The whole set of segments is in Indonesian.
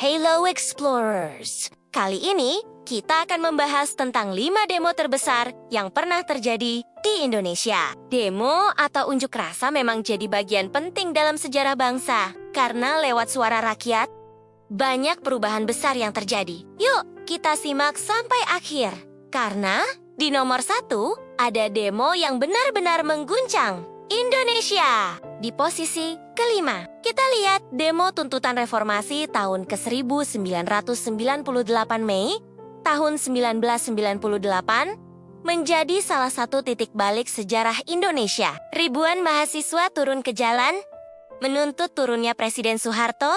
Hello Explorers! Kali ini, kita akan membahas tentang 5 demo terbesar yang pernah terjadi di Indonesia. Demo atau unjuk rasa memang jadi bagian penting dalam sejarah bangsa, karena lewat suara rakyat, banyak perubahan besar yang terjadi. Yuk, kita simak sampai akhir. Karena di nomor 1, ada demo yang benar-benar mengguncang Indonesia. Di posisi kelima, kita lihat demo tuntutan reformasi tahun ke-1998 Mei tahun 1998 menjadi salah satu titik balik sejarah Indonesia. Ribuan mahasiswa turun ke jalan menuntut turunnya Presiden Soeharto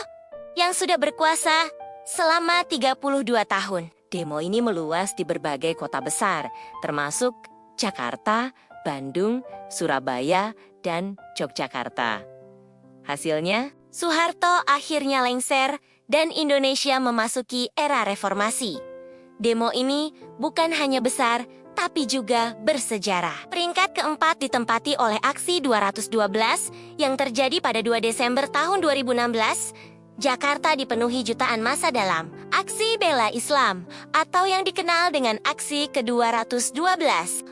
yang sudah berkuasa selama 32 tahun. Demo ini meluas di berbagai kota besar, termasuk Jakarta, Bandung, Surabaya, dan Yogyakarta. Hasilnya, Soeharto akhirnya lengser dan Indonesia memasuki era reformasi. Demo ini bukan hanya besar, tapi juga bersejarah. Peringkat keempat ditempati oleh aksi 212 yang terjadi pada 2 Desember tahun 2016. Jakarta dipenuhi jutaan massa dalam aksi bela Islam atau yang dikenal dengan aksi ke-212.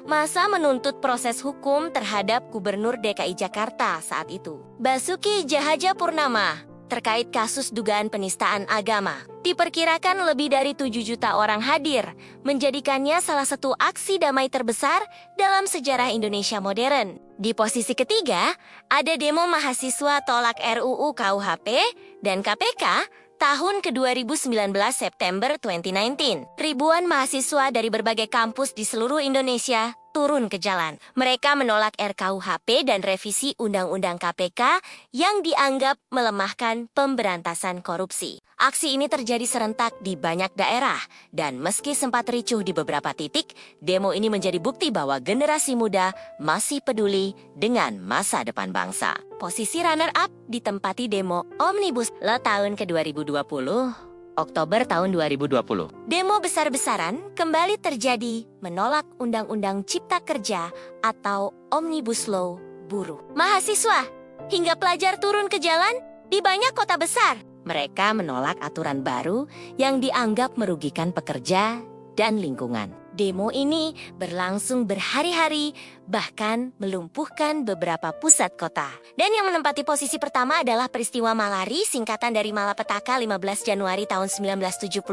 Massa menuntut proses hukum terhadap Gubernur DKI Jakarta saat itu, Basuki Cahayapurnama, terkait kasus dugaan penistaan agama. Diperkirakan lebih dari 7 juta orang hadir, menjadikannya salah satu aksi damai terbesar dalam sejarah Indonesia modern. Di posisi ketiga, ada demo mahasiswa tolak RUU KUHP dan KPK tahun ke-2019 September 2019. Ribuan mahasiswa dari berbagai kampus di seluruh Indonesia turun ke jalan. Mereka menolak RKUHP dan revisi Undang-Undang KPK yang dianggap melemahkan pemberantasan korupsi. Aksi ini terjadi serentak di banyak daerah, dan meski sempat ricuh di beberapa titik, demo ini menjadi bukti bahwa generasi muda masih peduli dengan masa depan bangsa. Posisi runner-up ditempati demo Omnibus Law tahun ke-2020. Oktober tahun 2020. Demo besar-besaran kembali terjadi menolak Undang-Undang Cipta Kerja atau Omnibus Law buruh. Mahasiswa hingga pelajar turun ke jalan di banyak kota besar. Mereka menolak aturan baru yang dianggap merugikan pekerja dan lingkungan. Demo ini berlangsung berhari-hari, bahkan melumpuhkan beberapa pusat kota. Dan yang menempati posisi pertama adalah peristiwa Malari, singkatan dari Malapetaka 15 Januari tahun 1974.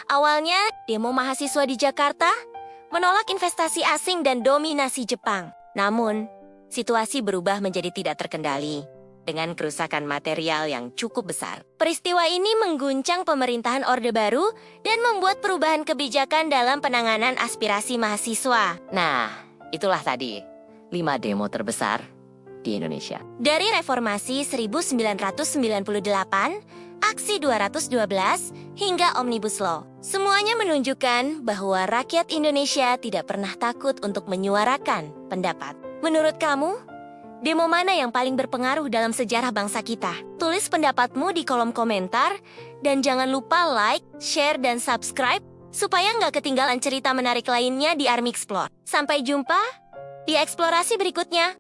Awalnya, demo mahasiswa di Jakarta menolak investasi asing dan dominasi Jepang. Namun, situasi berubah menjadi tidak terkendali dengan kerusakan material yang cukup besar. Peristiwa ini mengguncang pemerintahan Orde Baru dan membuat perubahan kebijakan dalam penanganan aspirasi mahasiswa. Nah, itulah tadi 5 demo terbesar di Indonesia. Dari reformasi 1998, aksi 212, hingga Omnibus Law. Semuanya menunjukkan bahwa rakyat Indonesia tidak pernah takut untuk menyuarakan pendapat. Menurut kamu, demo mana yang paling berpengaruh dalam sejarah bangsa kita? Tulis pendapatmu di kolom komentar, dan jangan lupa like, share, dan subscribe supaya nggak ketinggalan cerita menarik lainnya di Army Explore. Sampai jumpa di eksplorasi berikutnya.